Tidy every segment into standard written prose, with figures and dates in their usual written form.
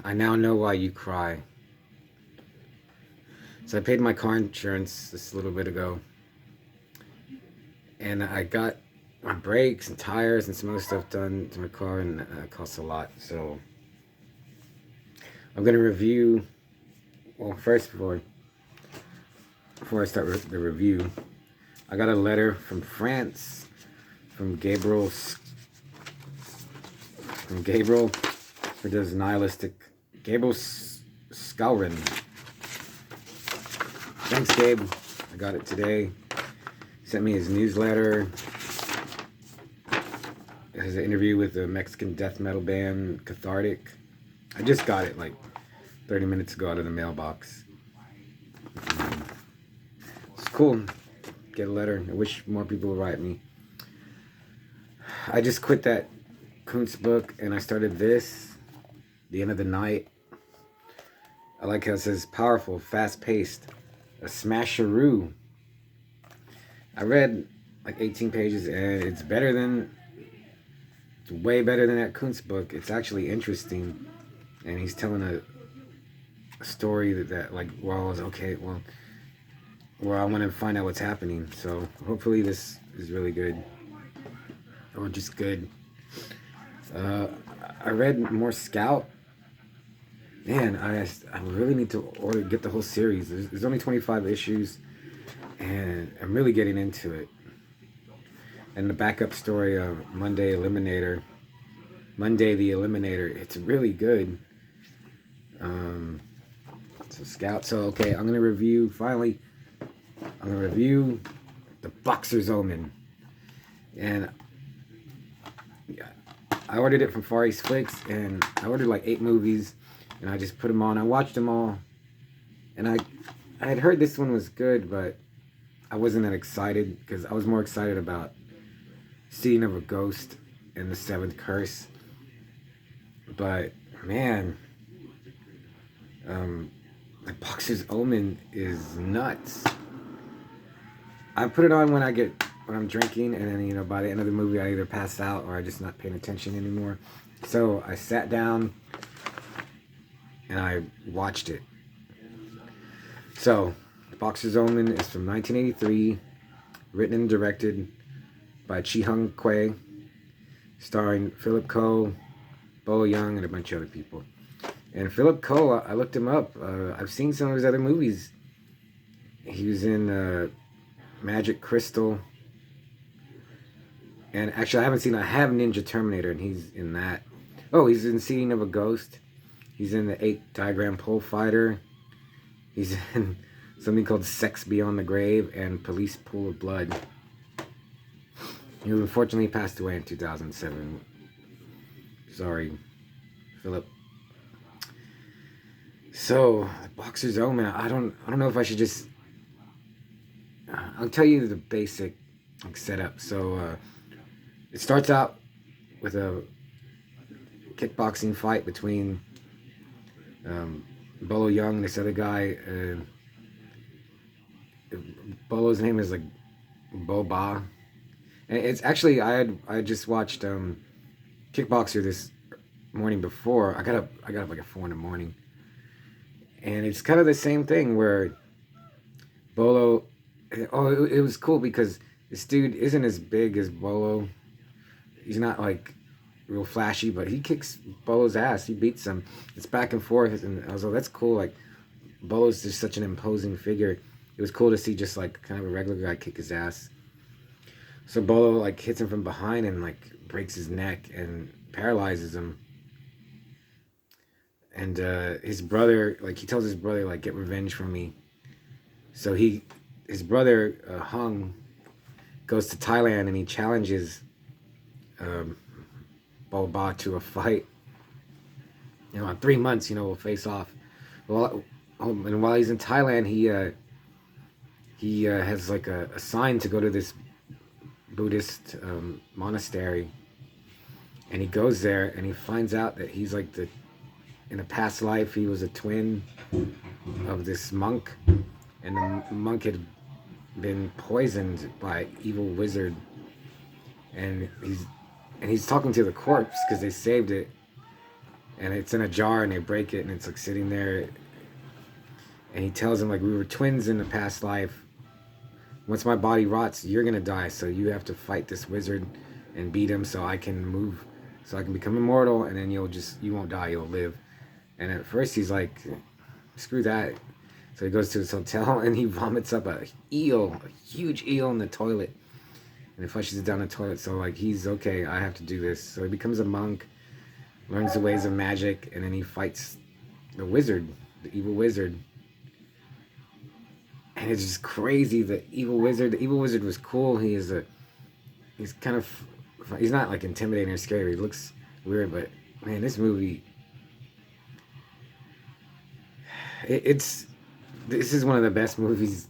I now know why you cry. So I paid my car insurance this little bit ago, and I got my brakes and tires and some other stuff done to my car, and it costs a lot. So I'm gonna review. Well, first before I start the review, I got a letter from France from Gabriel for this nihilistic Gabriel Scourin. Thanks, Gabe. I got it today. He sent me his newsletter. It has an interview with the Mexican death metal band Cathartic. I just got it like 30 minutes ago out of the mailbox. It's cool. Get a letter. I wish more people would write me. I just quit that Kuntz book and I started this, The End of the Night. I like how it says powerful, fast-paced, a smasheroo. I read like 18 pages and it's way better than that Kuntz book. It's actually interesting, and he's telling a story that like, well, okay, well, I want to find out what's happening. So hopefully this is really good, or just good. I read more Scout. Man, I really need to get the whole series. There's only 25 issues, and I'm really getting into it. And the backup story of Monday the Eliminator, it's really good. So Scout. So okay, I'm gonna review the Boxers Omen, and I ordered it from Far East Flicks, and I ordered like 8 movies, and I just put them on. I watched them all, and I had heard this one was good, but I wasn't that excited because I was more excited about Seeing of a Ghost and The Seventh Curse. But man, the Boxers Omen is nuts. I put it on when I'm drinking, and then by the end of the movie I either pass out or I just not paying attention anymore. So I sat down and I watched it. So Boxers Omen is from 1983, written and directed by Chi Hung Kwai, starring Philip Ko, Bo Young, and a bunch of other people. And Philip Ko, I looked him up. I've seen some of his other movies. He was in Magic Crystal. And actually, I have Ninja Terminator, and he's in that. Oh, he's in Seeing of a Ghost. He's in the 8 Diagram Pole Fighter. He's in something called Sex Beyond the Grave and Police Pool of Blood. He unfortunately passed away in 2007. Sorry, Philip. So, Boxers Omen, I don't know if I should just... I'll tell you the basic setup. So, it starts out with a kickboxing fight between Bolo Young and this other guy. Bolo's name is like Boba. And it's actually, I just watched Kickboxer this morning before. I got up like at 4 in the morning. And it's kind of the same thing where Bolo... Oh, it was cool because this dude isn't as big as Bolo. He's not like real flashy, but he kicks Bolo's ass. He beats him. It's back and forth, and I was like, that's cool. Like, Bolo's just such an imposing figure. It was cool to see just like kind of a regular guy kick his ass. So Bolo like hits him from behind and like breaks his neck and paralyzes him. And his brother, like, he tells his brother, like, get revenge from me. So his brother Hung goes to Thailand and he challenges Boba to a fight. In 3 months, we'll face off. Well, and while he's in Thailand, he has like a sign to go to this Buddhist monastery, and he goes there and he finds out that he's like in a past life he was a twin of this monk, and the monk had been poisoned by an evil wizard, and he's talking to the corpse because they saved it, and it's in a jar, and they break it, and it's like sitting there, and he tells him like, we were twins in the past life. Once my body rots, you're gonna die, so you have to fight this wizard and beat him so I can move, so I can become immortal, and then you won't die, you'll live. And at first he's like, screw that. So he goes to his hotel and he vomits up a huge eel in the toilet. And it flushes it down the toilet. So like he's okay, I have to do this. So he becomes a monk, learns the ways of magic, and then he fights the wizard, the evil wizard. And it's just crazy. The evil wizard was cool. He's kind of, he's not like intimidating or scary. He looks weird, but man, this movie, this is one of the best movies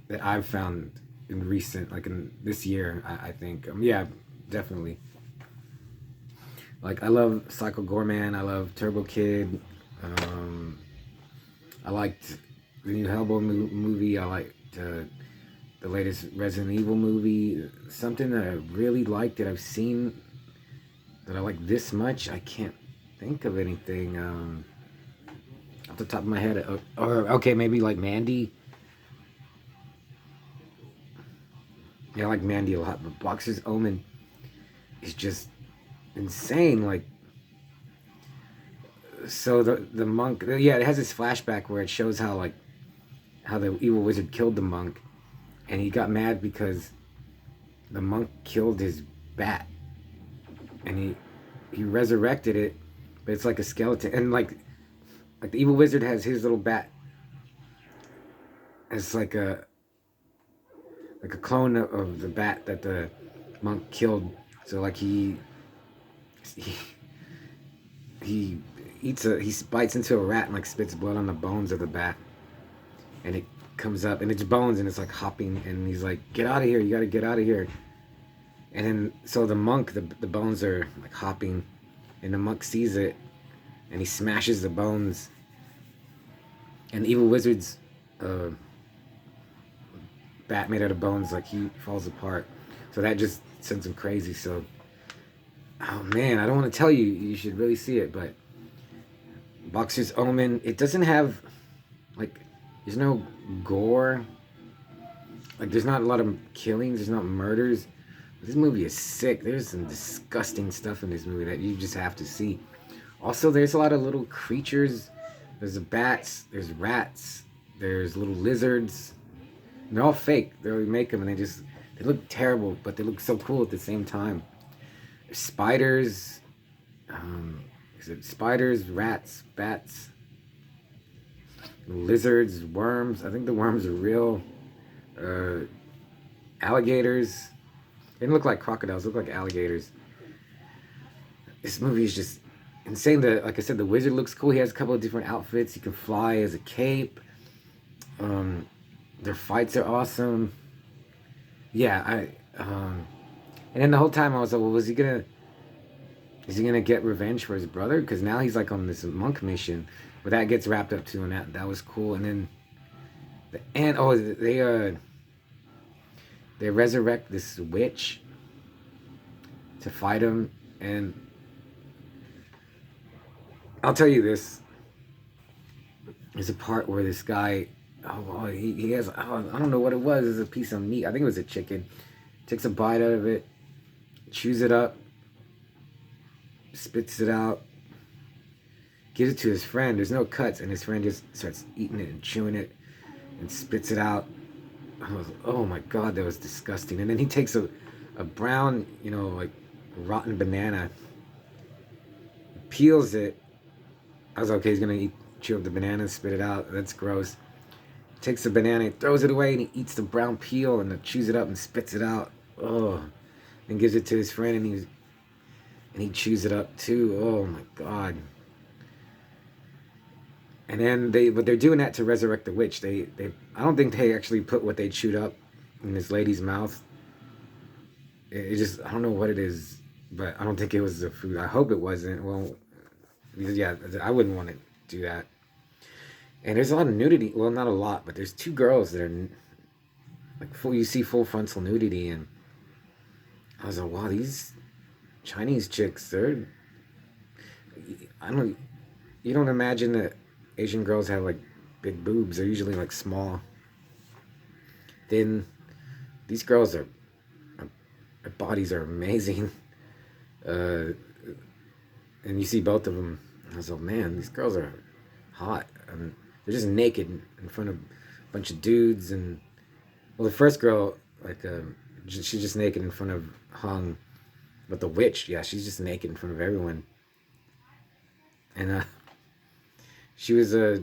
that I've found in recent, like in this year, I think. Yeah, definitely. Like, I love Psycho Gorman. I love Turbo Kid. I liked the new Hellboy movie. I liked the latest Resident Evil movie. Something that I really liked that I've seen that I like this much, I can't think of anything off the top of my head. Or okay, maybe like Mandy. Yeah, I like Mandy a lot, but Boxers Omen is just insane. Like, so the monk, yeah, it has this flashback where it shows how the evil wizard killed the monk, and he got mad because the monk killed his bat, and he resurrected it, but it's like a skeleton, and like the evil wizard has his little bat. It's like a clone of the bat that the monk killed. So like he bites into a rat and like spits blood on the bones of the bat, and it comes up and it's bones and it's like hopping, and he's like, get out of here, you gotta get out of here. And then so the monk, the bones are like hopping, and the monk sees it and he smashes the bones, and the evil wizard's bat made out of bones, like he falls apart. So that just sends him crazy. So, oh man, I don't want to tell you, you should really see it, but Boxer's Omen, it doesn't have, like, there's no gore, like there's not a lot of killings, there's not murders. This movie is sick. There's some disgusting stuff in this movie that you just have to see. Also, there's a lot of little creatures. There's bats, there's rats, there's little lizards. And they're all fake. They make them and they look terrible, but they look so cool at the same time. There's spiders. Is it spiders, rats, bats, lizards, worms? I think the worms are real. Alligators. They didn't look like crocodiles, they look like alligators. This movie is just insane. Like I said, the wizard looks cool. He has a couple of different outfits. He can fly as a cape. Their fights are awesome. Yeah, and then the whole time I was like, well, is he gonna get revenge for his brother? Because now he's like on this monk mission, but that gets wrapped up too, and that was cool. And then they resurrect this witch to fight him, and I'll tell you this. There's a part where this guy, he has, I don't know what it was. It's a piece of meat. I think it was a chicken. Takes a bite out of it, chews it up, spits it out, gives it to his friend. There's no cuts, and his friend just starts eating it and chewing it and spits it out. Oh my God, that was disgusting. And then he takes a brown, like rotten banana, peels it. I was like, okay, he's gonna chew up the banana and spit it out. That's gross. Takes the banana, throws it away, and he eats the brown peel and chews it up and spits it out. Oh, and gives it to his friend, and he chews it up too. Oh my God. And then they're doing that to resurrect the witch. I don't think they actually put what they chewed up in this lady's mouth. It just, I don't know what it is, but I don't think it was the food. I hope it wasn't. Well, yeah, I wouldn't want to do that. And there's a lot of nudity. Well, not a lot, but there's two girls that are like you see full frontal nudity, and I was like, wow, these Chinese chicks, I don't. You don't imagine that Asian girls have like big boobs. They're usually like small. Thin. These girls are their bodies are amazing. Uh, and you see both of them. I was like, man, these girls are hot. And they're just naked in front of a bunch of dudes. And well, the first girl, like, she's just naked in front of Hung. But the witch, yeah, she's just naked in front of everyone. And she was yeah,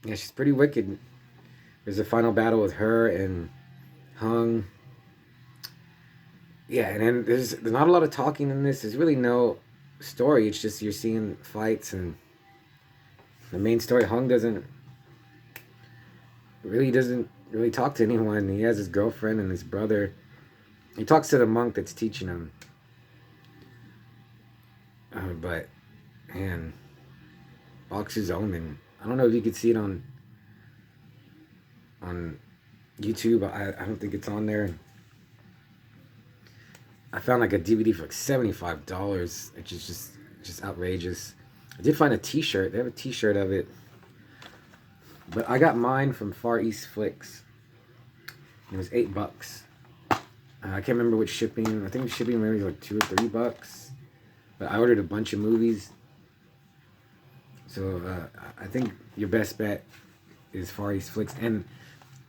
she's pretty wicked. There's a final battle with her and Hung. Yeah, and then there's not a lot of talking in this. There's really no story. It's just you're seeing fights, and the main story. Hung doesn't really talk to anyone. He has his girlfriend and his brother. He talks to the monk that's teaching him. But man, Boxers Omen. I don't know if you could see it on YouTube. I don't think it's on there. I found like a DVD for like $75, which is just outrageous. I did find a T-shirt. They have a T-shirt of it, but I got mine from Far East Flicks. It was $8. I can't remember which shipping. I think shipping maybe like $2 or $3. But I ordered a bunch of movies, so I think your best bet is Far East Flicks. And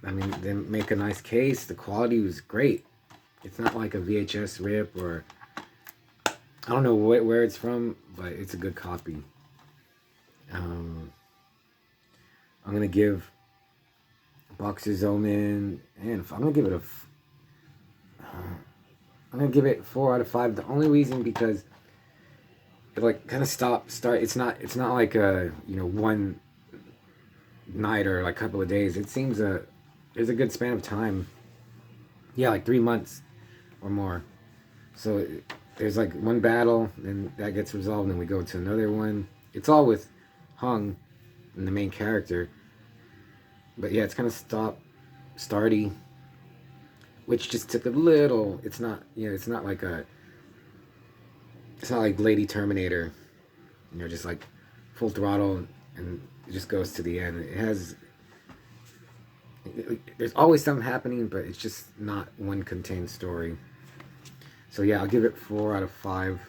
I mean, they make a nice case. The quality was great. It's not like a VHS rip, or I don't know where it's from, but it's a good copy. I'm gonna give Boxers Omen, and I'm gonna give it I'm gonna give it 4 out of 5. The only reason because it like kind of start. It's not like a one night or like a couple of days. It seems there's a good span of time. Yeah, like 3 months or more. So there's like one battle, and that gets resolved, and then we go to another one. It's all with Hung and the main character. But yeah, it's kind of starty, which just took a little. It's not like Lady Terminator, just like full throttle, and it just goes to the end. It has. There's always something happening, but it's just not one contained story. So yeah, I'll give it 4 out of 5.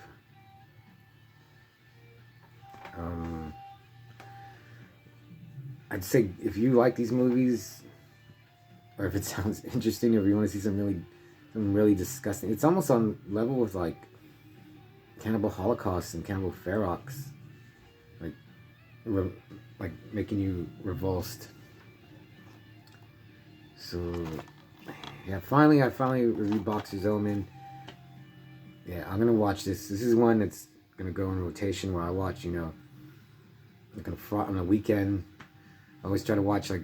I'd say if you like these movies, or if it sounds interesting, or if you want to see something really disgusting, it's almost on level with like Cannibal Holocaust and Cannibal Ferox, like making you revulsed. So yeah, I finally reviewed Boxers Omen. Yeah, I'm gonna watch this. This is one that's gonna go in rotation where I watch, like on a weekend. I always try to watch like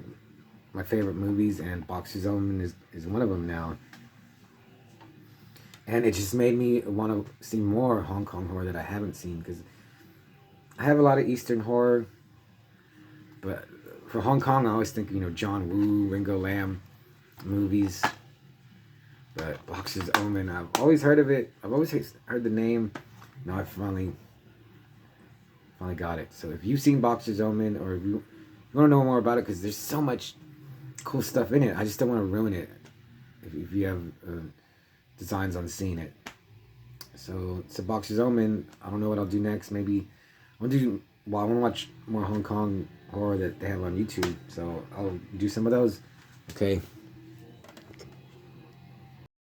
my favorite movies, and Boxers Omen is one of them now. And it just made me want to see more Hong Kong horror that I haven't seen, because I have a lot of Eastern horror, but for Hong Kong, I always think John Woo, Ringo Lam movies. But Boxers Omen, I've always heard of it. I've always heard the name. Now I finally got it. So if you've seen Boxers Omen, or if you want to know more about it, because there's so much cool stuff in it, I just don't want to ruin it if you have designs on seeing it. So it's a Boxers Omen. I don't know what I'll do next. Maybe I want to watch more Hong Kong horror that they have on YouTube. So I'll do some of those. Okay.